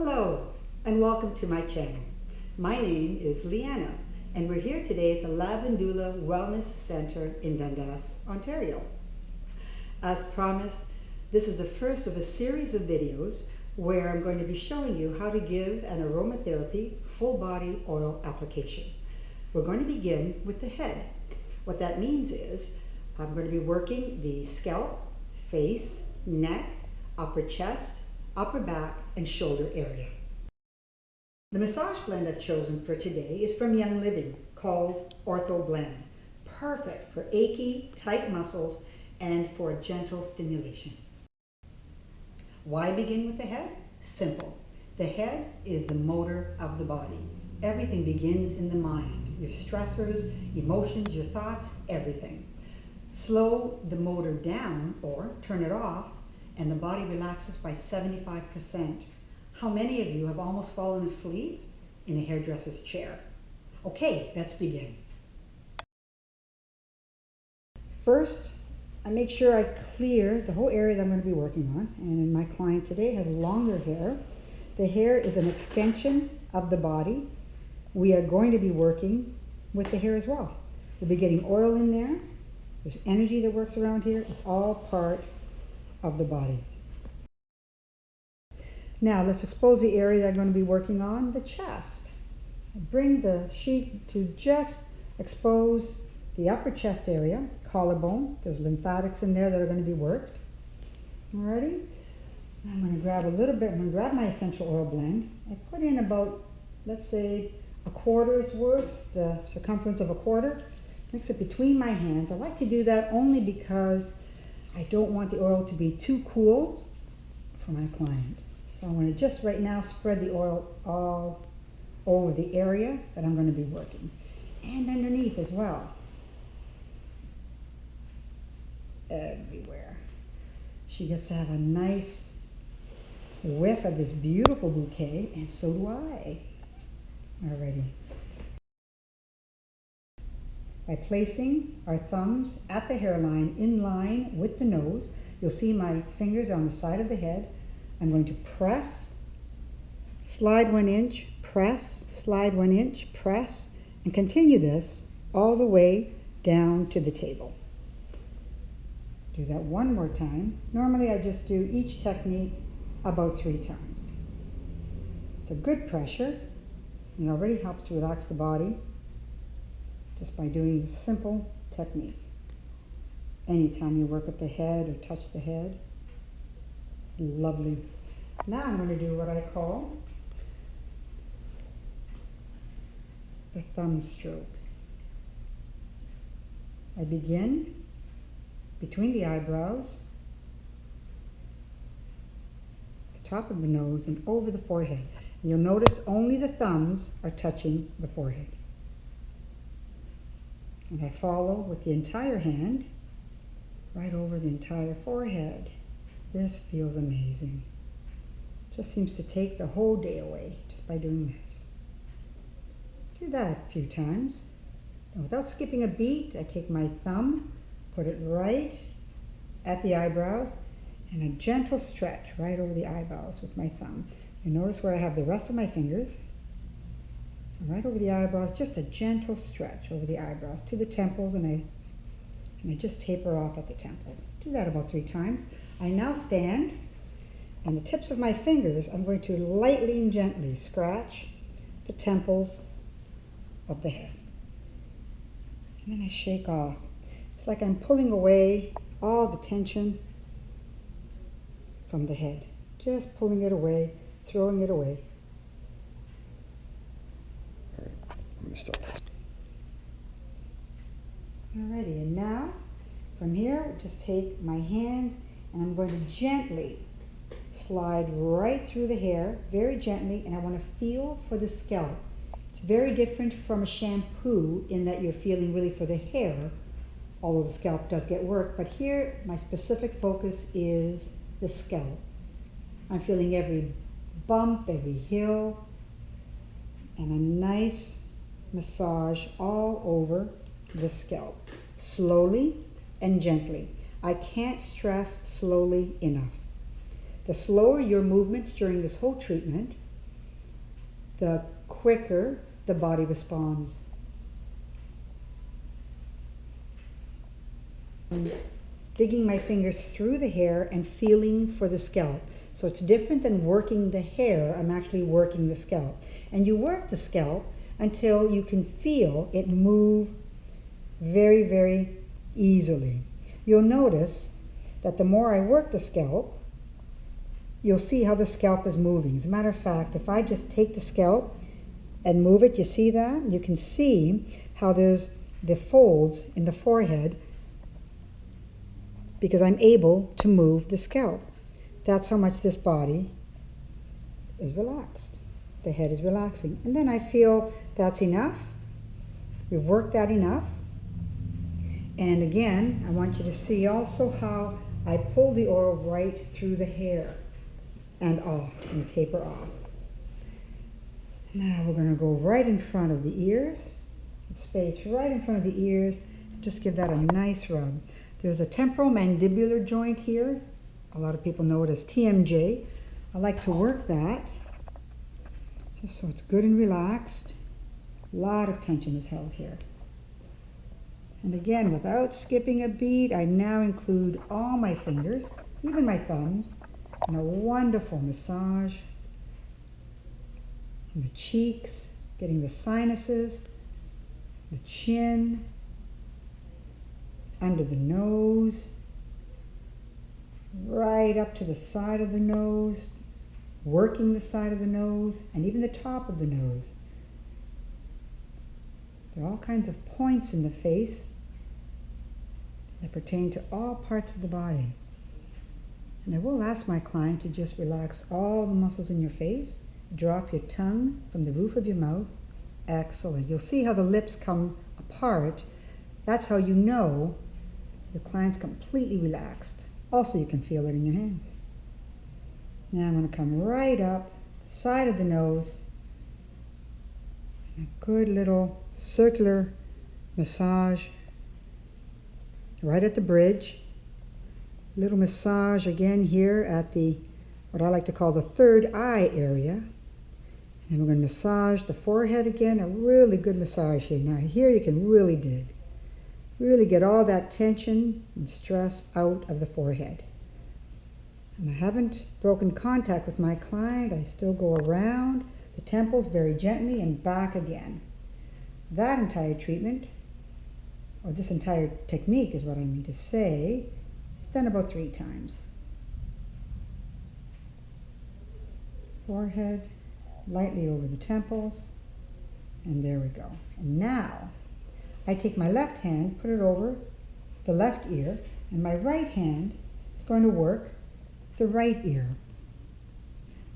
Hello and welcome to my channel. My name is Leanna and we're here today at the Lavandula Wellness Center in Dundas, Ontario. As promised, this is the first of a series of videos where I'm going to be showing you how to give an aromatherapy full body oil application. We're going to begin with the head. What that means is I'm going to be working the scalp, face, neck, upper chest, upper back, and shoulder area. The massage blend I've chosen for today is from Young Living called Ortho Blend. Perfect for achy, tight muscles and for gentle stimulation. Why begin with the head? Simple. The head is the motor of the body. Everything begins in the mind. Your stressors, emotions, your thoughts, everything. Slow the motor down or turn it off and the body relaxes by 75%. How many of you have almost fallen asleep in a hairdresser's chair? Okay, let's begin. First, I make sure I clear the whole area that I'm going to be working on. And my client today has longer hair. The hair is an extension of the body. We are going to be working with the hair as well. We'll be getting oil in there. There's energy that works around here. It's all part of the body. Now let's expose the area that I'm going to be working on, the chest. I bring the sheet to just expose the upper chest area, collarbone. There's lymphatics in there that are going to be worked. Alrighty. I'm going to grab a little bit. I'm going to grab my essential oil blend. I put in about, let's say, a quarter's worth, the circumference of a quarter. Mix it between my hands. I like to do that only because I don't want the oil to be too cool for my client. So I'm going to just right now spread the oil all over the area that I'm going to be working. And underneath as well. Everywhere. She gets to have a nice whiff of this beautiful bouquet, and so do I. Alrighty. By placing our thumbs at the hairline in line with the nose, you'll see my fingers are on the side of the head. I'm going to press, slide 1 inch, press, slide 1 inch, press, and continue this all the way down to the table. Do that one more time. Normally I just do each technique about 3 times. It's a good pressure, and it already helps to relax the body just by doing this simple technique. Anytime you work with the head or touch the head. Lovely. Now I'm going to do what I call the thumb stroke. I begin between the eyebrows, the top of the nose, and over the forehead. And you'll notice only the thumbs are touching the forehead. And I follow with the entire hand right over the entire forehead. This feels amazing. Just seems to take the whole day away just by doing this. Do that a few times. And without skipping a beat, I take my thumb, put it right at the eyebrows, and a gentle stretch right over the eyebrows with my thumb. You notice where I have the rest of my fingers. And right over the eyebrows, just a gentle stretch over the eyebrows to the temples, and I just taper off at the temples. Do that about 3 times. I now stand, and the tips of my fingers, I'm going to lightly and gently scratch the temples of the head. And then I shake off. It's like I'm pulling away all the tension from the head. Just pulling it away, throwing it away. All right, I'm going to stop. Alrighty, and now from here, just take my hands and I'm going to gently slide right through the hair, very gently, and I want to feel for the scalp. It's very different from a shampoo in that you're feeling really for the hair, although the scalp does get work, but here my specific focus is the scalp. I'm feeling every bump, every hill, and a nice massage all over the scalp, slowly and gently. I can't stress slowly enough. The slower your movements during this whole treatment, the quicker the body responds. I'm digging my fingers through the hair and feeling for the scalp. So it's different than working the hair. I'm actually working the scalp. And you work the scalp until you can feel it move very, very easily. You'll notice that the more I work the scalp, you'll see how the scalp is moving. As a matter of fact, if I just take the scalp and move it, you see that? You can see how there's the folds in the forehead because I'm able to move the scalp. That's how much this body is relaxed. The head is relaxing. And then I feel that's enough. We've worked that enough. And again, I want you to see also how I pull the oil right through the hair and off, and taper off. Now we're going to go right in front of the ears, the space right in front of the ears. Just give that a nice rub. There's a temporomandibular joint here. A lot of people know it as TMJ. I like to work that just so it's good and relaxed. A lot of tension is held here. And again, without skipping a beat, I now include all my fingers, even my thumbs, in a wonderful massage in the cheeks, getting the sinuses, the chin, under the nose, right up to the side of the nose, working the side of the nose, and even the top of the nose. There are all kinds of points in the face that pertain to all parts of the body. And I will ask my client to just relax all the muscles in your face. Drop your tongue from the roof of your mouth. Excellent. You'll see how the lips come apart. That's how you know your client's completely relaxed. Also, you can feel it in your hands. Now I'm going to come right up the side of the nose. A good little circular massage right at the bridge. Little massage again here at the, what I like to call the third eye area. And we're going to massage the forehead again, a really good massage here. Now here you can really dig. Really get all that tension and stress out of the forehead. And I haven't broken contact with my client. I still go around the temples very gently and back again. That entire treatment, or this entire technique is what I mean to say, it's done about 3 times. Forehead, lightly over the temples, and there we go. And now, I take my left hand, put it over the left ear, and my right hand is going to work the right ear.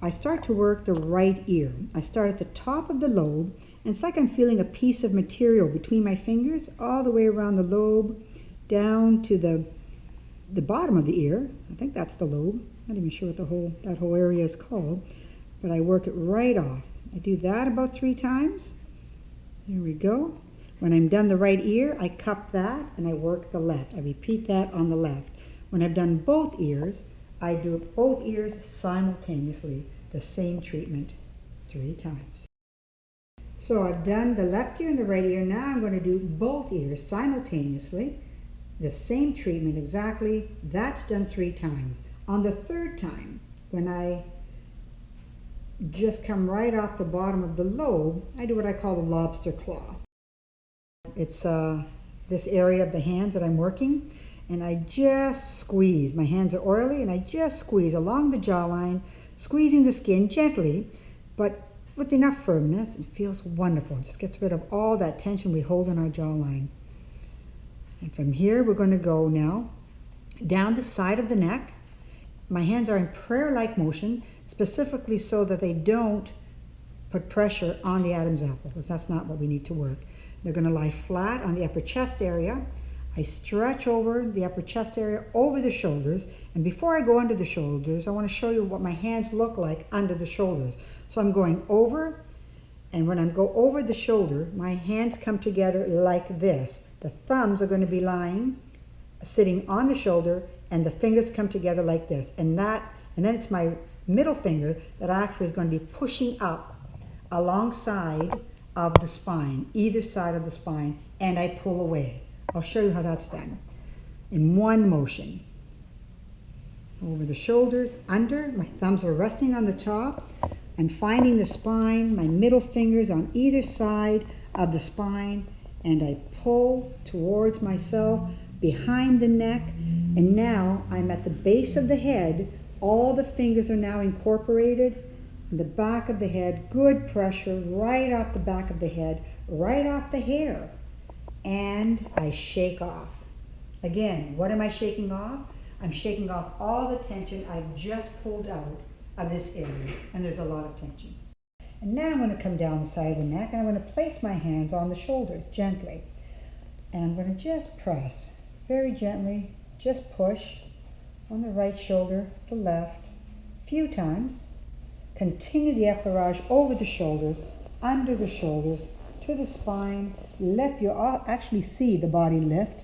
I start to work the right ear. I start at the top of the lobe, and it's like I'm feeling a piece of material between my fingers all the way around the lobe, down to the bottom of the ear. I think that's the lobe. Not even sure what that whole area is called, but I work it right off. I do that about 3 times. There we go. When I'm done the right ear, I cup that and I work the left. I repeat that on the left. When I've done both ears, I do both ears simultaneously, the same treatment 3 times. So I've done the left ear and the right ear. Now I'm going to do both ears simultaneously, the same treatment exactly. That's done 3 times. On the 3rd time, when I just come right off the bottom of the lobe, I do what I call the lobster claw. It's this area of the hands that I'm working, and I just squeeze. My hands are oily, and I just squeeze along the jawline, squeezing the skin gently, but with enough firmness. It feels wonderful. It just gets rid of all that tension we hold in our jawline. And from here, we're going to go now down the side of the neck. My hands are in prayer-like motion, specifically so that they don't put pressure on the Adam's apple, because that's not what we need to work. They're going to lie flat on the upper chest area. I stretch over the upper chest area, over the shoulders, and before I go under the shoulders, I want to show you what my hands look like under the shoulders. So I'm going over, and when I go over the shoulder, my hands come together like this. The thumbs are going to be sitting on the shoulder, and the fingers come together like this. And then it's my middle finger that actually is going to be pushing up alongside of the spine, either side of the spine, and I pull away. I'll show you how that's done. In one motion. Over the shoulders, under, my thumbs are resting on the top. I'm finding the spine, my middle fingers on either side of the spine, and I pull towards myself behind the neck, and now I'm at the base of the head. All the fingers are now incorporated in the back of the head. Good pressure right off the back of the head, right off the hair, and I shake off. Again, what am I shaking off? I'm shaking off all the tension I've just pulled out of this area, and there's a lot of tension. And now I'm going to come down the side of the neck, and I'm going to place my hands on the shoulders gently. And I'm going to just press very gently, just push on the right shoulder, the left, a few times. Continue the effleurage over the shoulders, under the shoulders, to the spine. Let you actually see the body lift.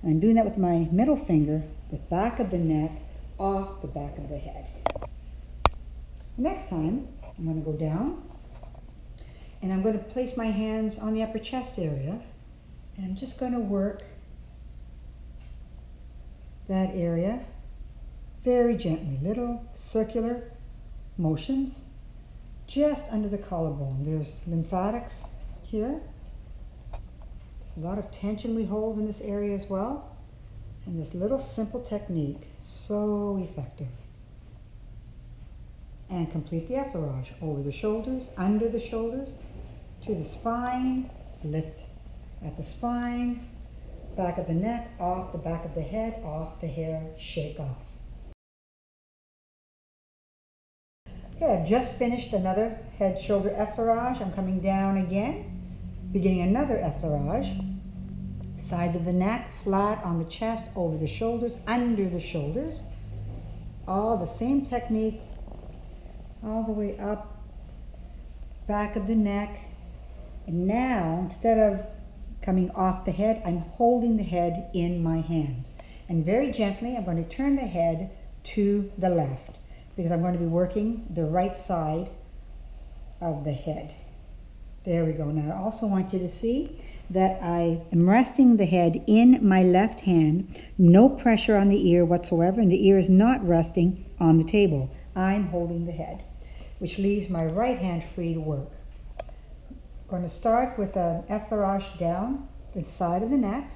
And I'm doing that with my middle finger, the back of the neck, off the back of the head. Next time, I'm going to go down, and I'm going to place my hands on the upper chest area, and I'm just going to work that area very gently, little circular motions, just under the collarbone. There's lymphatics here. There's a lot of tension we hold in this area as well, and this little simple technique, so effective. And complete the effleurage over the shoulders, under the shoulders, to the spine, lift at the spine, back of the neck, off the back of the head, off the hair, shake off. Okay, I've just finished another head shoulder effleurage. I'm coming down again, beginning another effleurage. Sides of the neck, flat on the chest, over the shoulders, under the shoulders. All the same technique, all the way up, back of the neck. And now, instead of coming off the head, I'm holding the head in my hands. And very gently, I'm going to turn the head to the left, because I'm going to be working the right side of the head. There we go. Now, I also want you to see that I am resting the head in my left hand, no pressure on the ear whatsoever, and the ear is not resting on the table. I'm holding the head, which leaves my right hand free to work. I'm going to start with an effleurage down the side of the neck,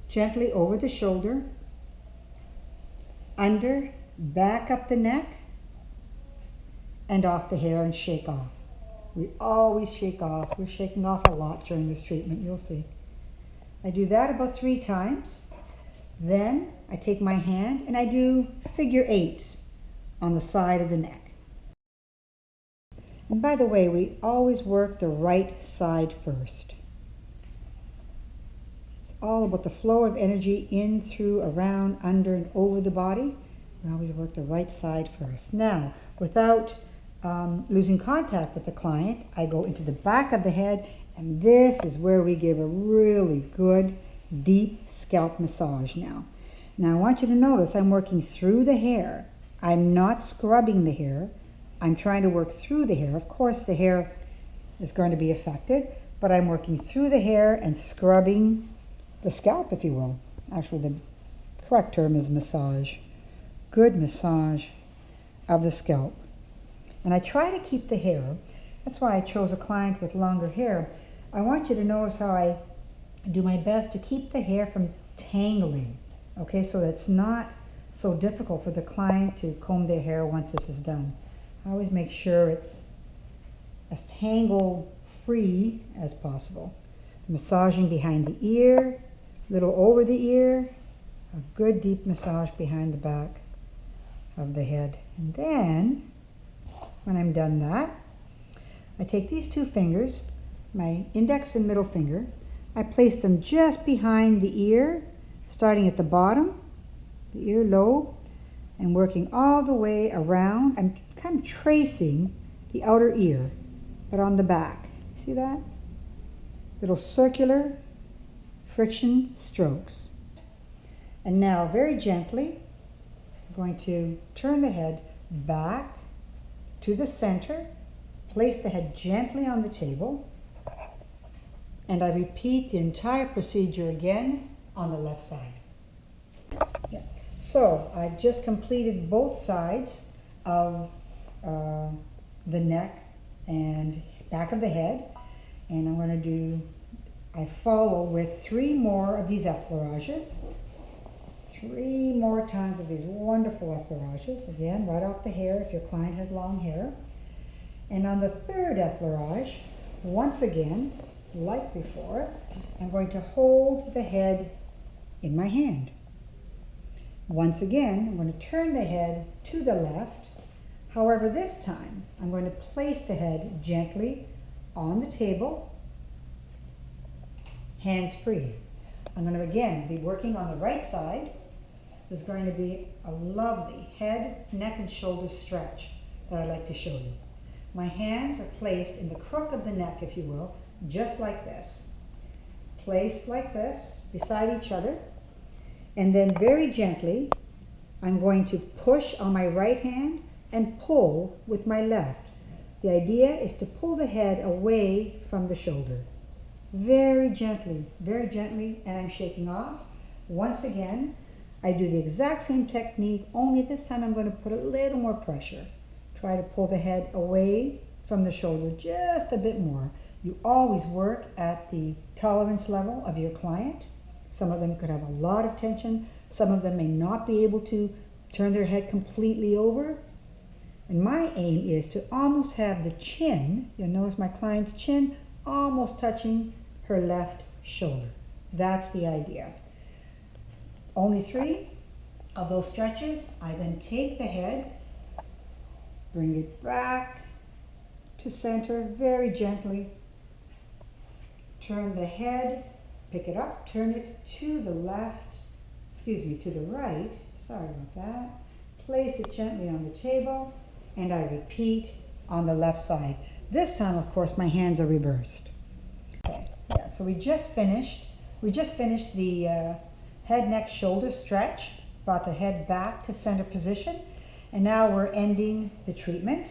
gently over the shoulder, under, back up the neck, and off the hair, and shake off. We always shake off. We're shaking off a lot during this treatment, you'll see. I do that about 3 times. Then I take my hand and I do figure 8s on the side of the neck. And by the way, we always work the right side first. It's all about the flow of energy in, through, around, under, and over the body. We always work the right side first. Now, without losing contact with the client, I go into the back of the head, and this is where we give a really good, deep scalp massage now. Now, I want you to notice I'm working through the hair. I'm not scrubbing the hair. I'm trying to work through the hair. Of course, the hair is going to be affected, but I'm working through the hair and scrubbing the scalp, if you will. Actually, the correct term is massage. Good massage of the scalp. And I try to keep the hair. That's why I chose a client with longer hair. I want you to notice how I do my best to keep the hair from tangling. Okay, so that's not so difficult for the client to comb their hair once this is done. I always make sure it's as tangle-free as possible. Massaging behind the ear, a little over the ear, a good deep massage behind the back of the head. And then, when I'm done that, I take these 2 fingers, my index and middle finger, I place them just behind the ear, starting at the bottom, the earlobe, and working all the way around. I'm kind of tracing the outer ear, but on the back. See that? Little circular friction strokes. And now, very gently, I'm going to turn the head back to the center, place the head gently on the table, and I repeat the entire procedure again on the left side. Yeah. So I've just completed both sides of the neck and back of the head, and I'm going to I follow with 3 more of these effleurages. 3 more times of these wonderful effleurages, again, right off the hair if your client has long hair. And on the 3rd effleurage, once again, like before, I'm going to hold the head in my hand. Once again, I'm going to turn the head to the left. However, this time, I'm going to place the head gently on the table, hands free. I'm going to again be working on the right side. There's going to be a lovely head, neck, and shoulder stretch that I'd like to show you. My hands are placed in the crook of the neck, if you will, just like this. Placed like this, beside each other. And then very gently, I'm going to push on my right hand and pull with my left. The idea is to pull the head away from the shoulder. Very gently, and I'm shaking off. Once again, I do the exact same technique, only this time I'm going to put a little more pressure. Try to pull the head away from the shoulder just a bit more. You always work at the tolerance level of your client. Some of them could have a lot of tension. Some of them may not be able to turn their head completely over. And my aim is to almost have the chin, you'll notice my client's chin, almost touching her left shoulder. That's the idea. Only 3 of those stretches. I then take the head, bring it back to center very gently, turn the head, pick it up, turn it to the left, to the right, sorry about that, place it gently on the table, and I repeat on the left side. This time, of course, my hands are reversed. Okay, yeah, so we just finished the head, neck, shoulder stretch, brought the head back to center position, and now we're ending the treatment.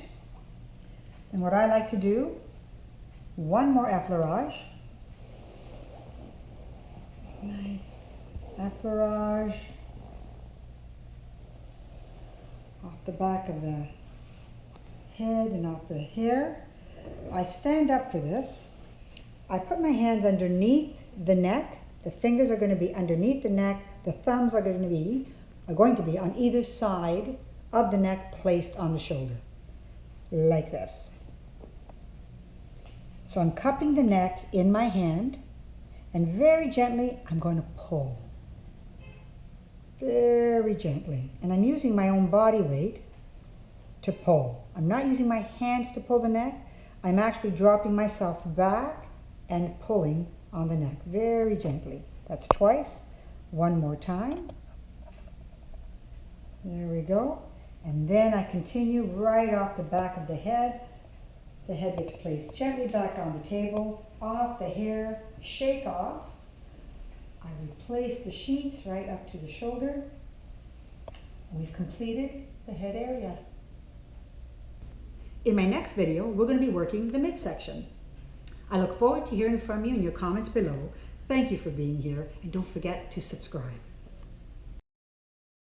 And what I like to do, 1 more effleurage. Nice effleurage off the back of the head and off the hair. I stand up for this. I put my hands underneath the neck. The fingers are going to be underneath the neck. The thumbs are going to be on either side of the neck, placed on the shoulder, like this. So I'm cupping the neck in my hand, and very gently I'm going to pull. Very gently. And I'm using my own body weight to pull. I'm not using my hands to pull the neck. I'm actually dropping myself back and pulling on the neck, very gently. That's twice. 1 more time. There we go. And then I continue right off the back of the head. The head gets placed gently back on the table, off the hair, shake off. I replace the sheets right up to the shoulder. We've completed the head area. In my next video, we're going to be working the midsection. I look forward to hearing from you in your comments below. Thank you for being here, and don't forget to subscribe.